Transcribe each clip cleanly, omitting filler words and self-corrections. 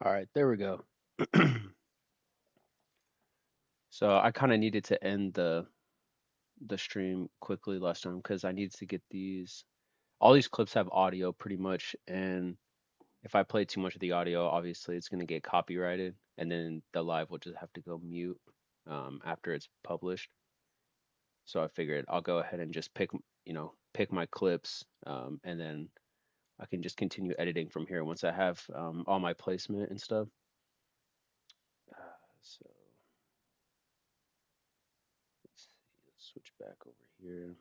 All right, there we go. So I kind of needed to end the stream quickly last time because I needed to get these. All these clips have audio pretty much, and if I play too much of the audio, obviously it's gonna get copyrighted, and then the live will just have to go mute after it's published. So I figured I'll go ahead and just pick my clips, and then I can just continue editing from here once I have all my placement and stuff. So let's see. Let's switch back over here.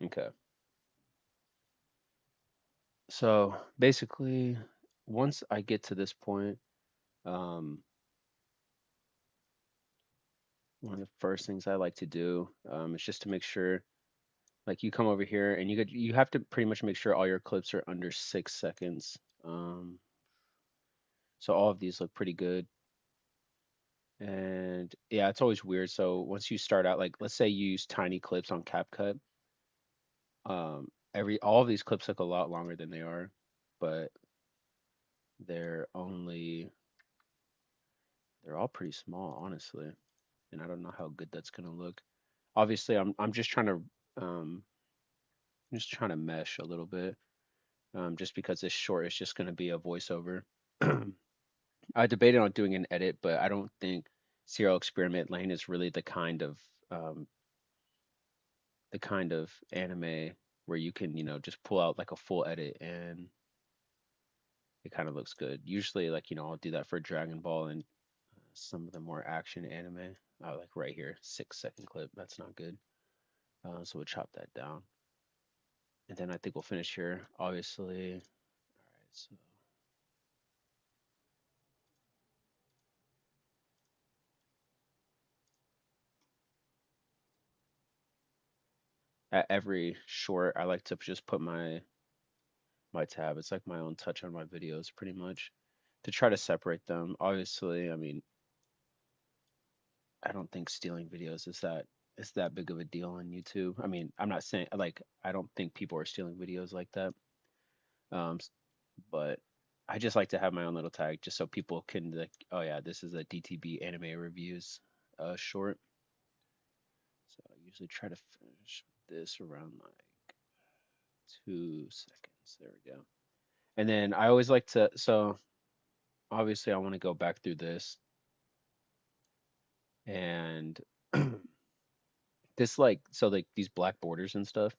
Okay. So basically, once I get to this point, um, one of the first things I like to do is just to make sure, like, you come over here and you have to pretty much make sure all your clips are under 6 seconds. Um, so all of these look pretty good, and yeah, it's always weird. So once you start out, like, let's say you use tiny clips on CapCut, every all of these clips look a lot longer than they are, but they're only they're all pretty small, honestly, and I don't know how good that's gonna look. Obviously, I'm um just trying to mesh a little bit, just because this short is just gonna be a voiceover. I debated on doing an edit, but I don't think Serial Experiment Lane is really um the kind of anime where you can, just pull out like a full edit and it kind of looks good. Usually, like, I'll do that for Dragon Ball and some of the more action anime. Like right here, 6 second clip. That's not good. So we'll chop that down. And then I think we'll finish here, obviously. All right, so at every short, I like to just put my tab. It's like my own touch on my videos, pretty much, to try to separate them. Obviously, I mean, I don't think stealing videos is that big of a deal on YouTube. I mean, I'm not saying like I don't think people are stealing videos like that. S- but I just like to have my own little tag just so people can like, oh yeah, this is a DTB anime reviews short. So I usually try to finish this around like 2 seconds. There we go. And then I always like to, so obviously I want to go back through this and this like these black borders and stuff,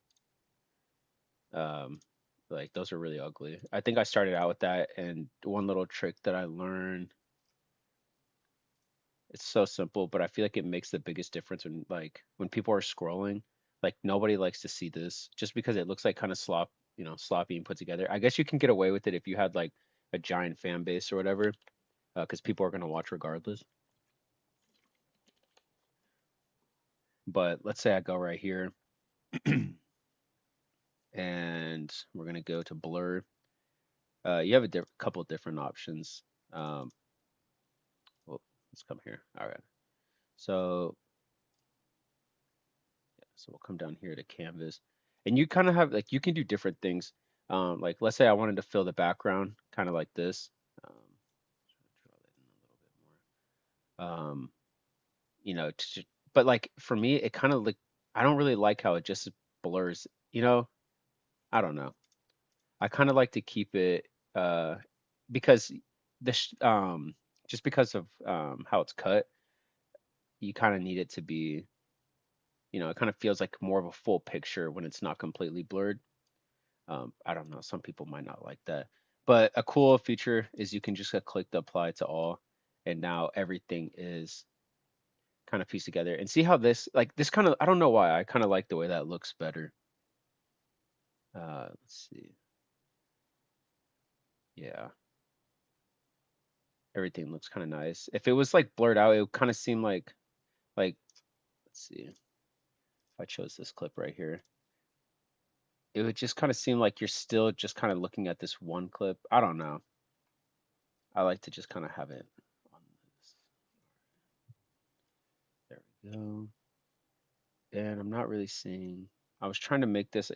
um, like those are really ugly. I think I started out with that, and one little trick that I learned, it's so simple, but I feel like it makes the biggest difference when people are scrolling. Like nobody likes to see this just because it looks like kind of sloppy and put together. I guess you can get away with it if you had like a giant fan base or whatever, because people are gonna watch regardless. But let's say I go right here and we're gonna go to blur. You have a couple different options. Um, well, let's come here. All right. So So we'll come down here to canvas. And you kind of have like you can do different things. Like let's say I wanted to fill the background kind of like this. Draw that in a little bit more. You know, but like for me, it kind of like I don't really like how it just blurs. I don't know. I kind of like to keep it because this just because of how it's cut, you kind of need it to be, it kind of feels like more of a full picture when it's not completely blurred. I don't know. Some people might not like that. But a cool feature is you can just click the apply to all, and now everything is kind of pieced together. And see how this kind of, I don't know why, I kind of like the way that looks better. Let's see. Yeah, everything looks kind of nice. If it was like blurred out, it would kind of seem like, let's see. If I chose this clip right here, it would just kind of seem like you're still just kind of looking at this one clip. I don't know. I like to just kind of have it on this. There we go. And I'm not really seeing. I was trying to make this,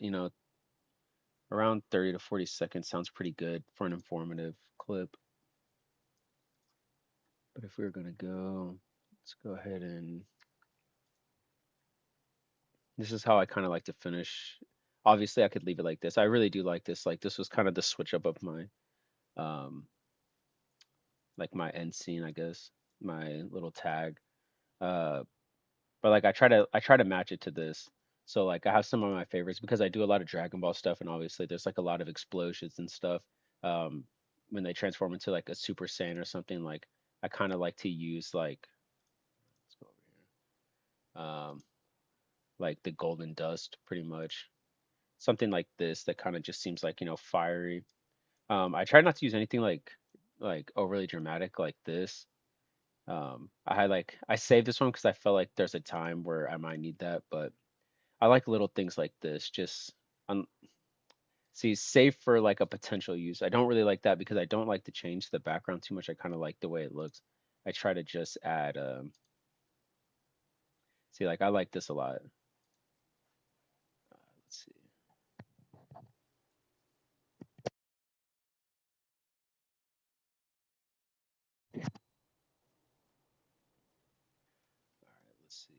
around 30 to 40 seconds sounds pretty good for an informative clip. But if we were gonna go, let's go ahead and this is how I kind of like to finish. Obviously, I could leave it like this. I really do like this. Like this was kind of the switch up of my um like my end scene, I guess, my little tag. Uh, but like I try to match it to this. So like I have some of my favorites because I do a lot of Dragon Ball stuff, and obviously there's like a lot of explosions and stuff. Um, when they transform into like a Super Saiyan or something, like I kind of like to use like let's go over here, like the golden dust, pretty much something like this that kind of just seems like fiery. I try not to use anything like overly dramatic like this. I saved this one because I felt like there's a time where I might need that, but I like little things like this. Just um, see, save for like a potential use. I don't really like that because I don't like to change the background too much. I kind of like the way it looks. I try to just add. See, like I like this a lot. Let's see. All right, let's see.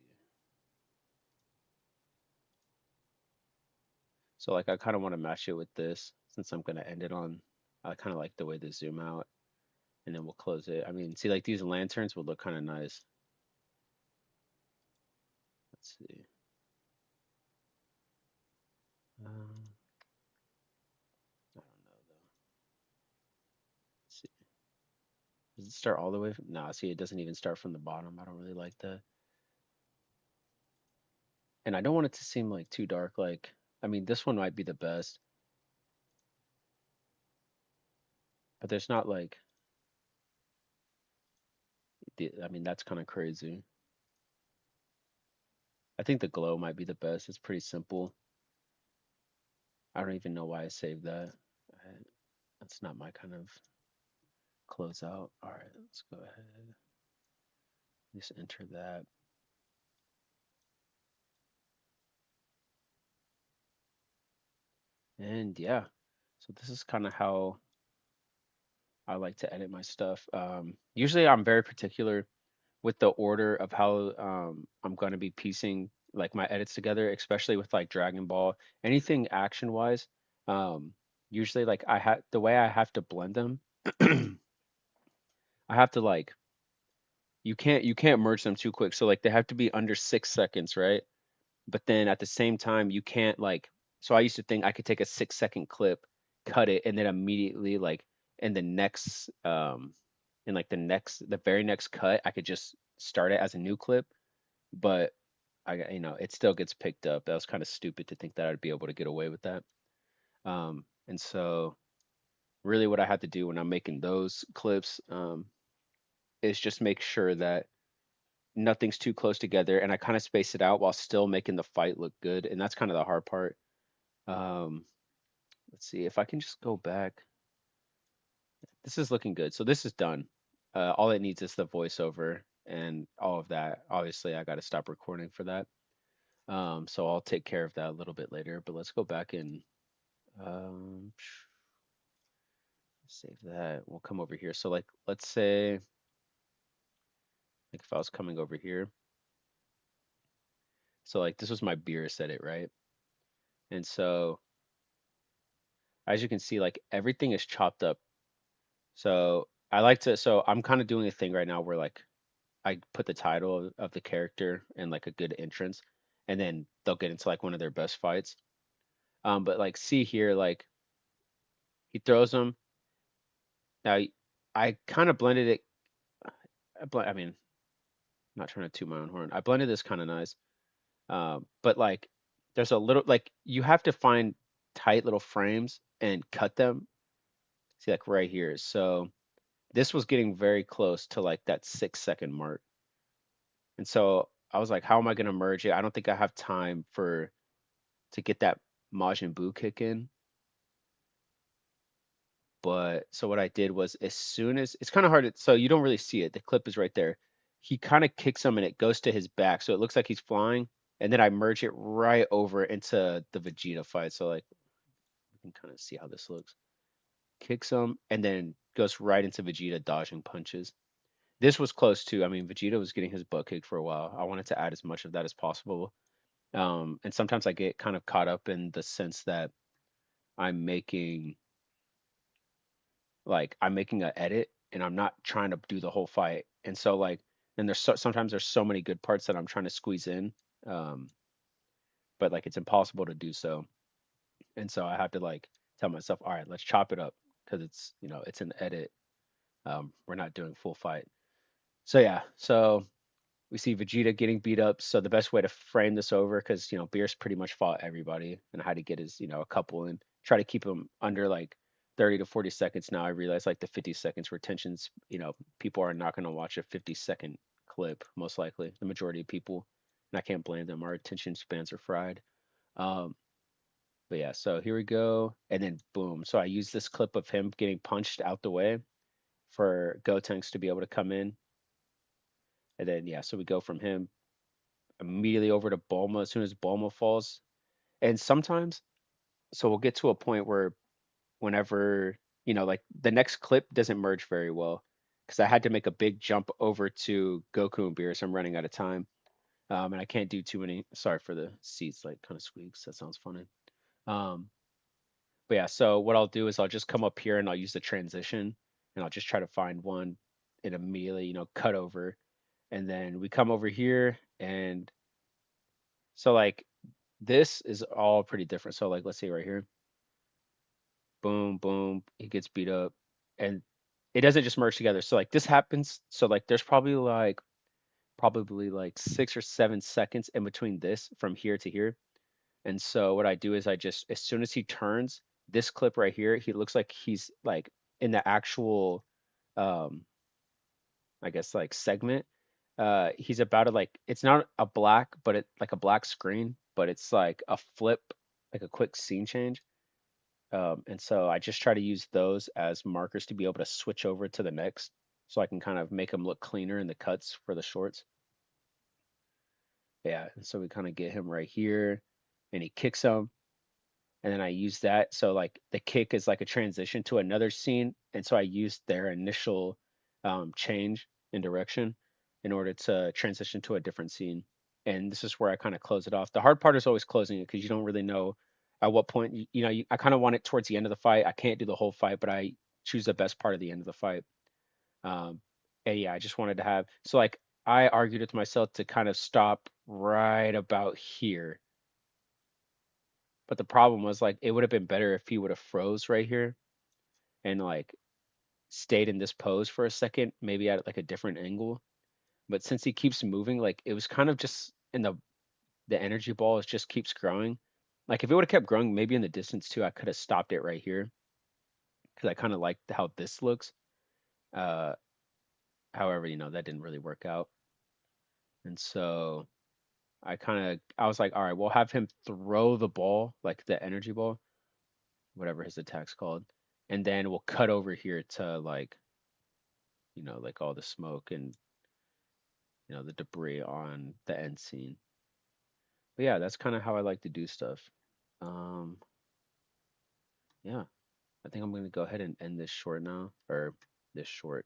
So like I kind of want to match it with this since I'm gonna end it on. I kind of like the way they zoom out, and then we'll close it. I mean, see, like these lanterns would look kind of nice. Let's see. Um, I don't know though. Let's see. Does it start all the way from? No, see, it doesn't even start from the bottom. I don't really like that. And I don't want it to seem like too dark. Like, I mean, this one might be the best, but there's not like, I mean, that's kind of crazy. I think the glow might be the best. It's pretty simple. I don't even know why I saved that. I, that's not my kind of closeout. All right, let's go ahead. Just enter that. And yeah, so this is kind of how I like to edit my stuff. Usually I'm very particular with the order of how I'm going to be piecing like my edits together, especially with like Dragon Ball, anything action wise. Um, usually like I have the way I have to blend them, I have to like you can't merge them too quick. So like they have to be under 6 seconds, right? But then at the same time you can't like so I used to think I could take a 6 second clip, cut it, and then immediately like in the next in like the very next cut I could just start it as a new clip. But it still gets picked up. That was kind of stupid to think that I'd be able to get away with that. And so really what I had to do when I'm making those clips is just make sure that nothing's too close together and I kind of space it out while still making the fight look good. And that's kind of the hard part. Um, let's see if I can just go back. This is looking good. So this is done. All it needs is the voiceover and all of that. Obviously, I got to stop recording for that. So I'll take care of that a little bit later. But let's go back and um, save that. We'll come over here. So like, let's say like if I was coming over here. So like this was my Beerus edit, right? And so as you can see, like everything is chopped up. So I like to. So I'm kind of doing a thing right now where like I put the title of the character and like a good entrance, and then they'll get into like one of their best fights. But like see here, like he throws them. Now I kind of blended it. I mean, not trying to toot my own horn. I blended this kind of nice. But like there's a little like you have to find tight little frames and cut them. See like right here. So this was getting very close to like that 6 second mark. And so I was like, how am I gonna merge it? I don't think I have time for to get that Majin Buu kick in. But so what I did was as soon as it's kind of hard to, so you don't really see it. The clip is right there. He kind of kicks him and it goes to his back. So it looks like he's flying. And then I merge it right over into the Vegeta fight. So like you can kind of see how this looks. Kicks him and then goes right into Vegeta dodging punches. This was close too. I mean, Vegeta was getting his butt kicked for a while. I wanted to add as much of that as possible. And sometimes I get kind of caught up in the sense that I'm making I'm making an edit and I'm not trying to do the whole fight. And so and sometimes there's so many good parts that I'm trying to squeeze in. Um, but like it's impossible to do so. And so I have to like tell myself, all right, let's chop it up because it's an edit. We're not doing full fight. So yeah, so we see Vegeta getting beat up. So the best way to frame this over, because Beerus pretty much fought everybody, and how to get his a couple and try to keep him under like 30 to 40 seconds. Now I realize like the 50 seconds retentions. People are not going to watch a 50-second clip most likely. The majority of people, and I can't blame them. Our attention spans are fried. Um, but yeah, so here we go, and then boom. So I use this clip of him getting punched out the way for Gotenks to be able to come in, and then yeah, so we go from him immediately over to Bulma as soon as Bulma falls. And sometimes, so we'll get to a point where whenever, like the next clip doesn't merge very well because I had to make a big jump over to Goku and Beerus. I'm running out of time. And I can't do too many. Sorry for the seats, like kind of squeaks. That sounds funny. Um, but yeah, so what I'll do is I'll just come up here and I'll use the transition and I'll just try to find one and immediately, cut over. And then we come over here and so like this is all pretty different. So like let's see right here. Boom, boom, he gets beat up. And it doesn't just merge together. So like this happens. So like there's probably like 6 or 7 seconds in between this from here to here. And so what I do is I just as soon as he turns, this clip right here, he looks like he's like in the actual um I guess like segment. He's about to like it's not a black, but it like a black screen, but it's like a flip, like a quick scene change. And so I just try to use those as markers to be able to switch over to the next, so I can kind of make them look cleaner in the cuts for the shorts. Yeah, and so we kind of get him right here, and he kicks him, and then I use that. So like the kick is like a transition to another scene, and so I used their initial change in direction in order to transition to a different scene. And this is where I kind of close it off. The hard part is always closing it because you don't really know at what point I kind of want it towards the end of the fight. I can't do the whole fight, but I choose the best part of the end of the fight. Um, and yeah, I just wanted to have so like I argued with myself to kind of stop right about here, but the problem was like it would have been better if he would have froze right here and like stayed in this pose for a second, maybe at like a different angle. But since he keeps moving, like it was kind of just in the energy ball is just keeps growing. Like if it would have kept growing, maybe in the distance too, I could have stopped it right here because I kind of liked how this looks. Uh, however, that didn't really work out, and so I was like, all right, we'll have him throw the ball, like the energy ball, whatever his attack's called, and then we'll cut over here to like all the smoke and the debris on the end scene. But yeah, that's kind of how I like to do stuff. Um, yeah, I think I'm gonna go ahead and end this short now, or this short.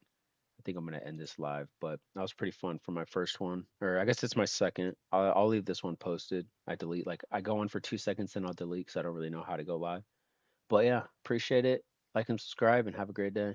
I think I'm gonna end this live, but that was pretty fun for my first one, or I guess it's my second. I'll leave this one posted. I delete like I go on for 2 seconds, then I'll delete because I don't really know how to go live. But yeah, appreciate it. Like and subscribe, and have a great day.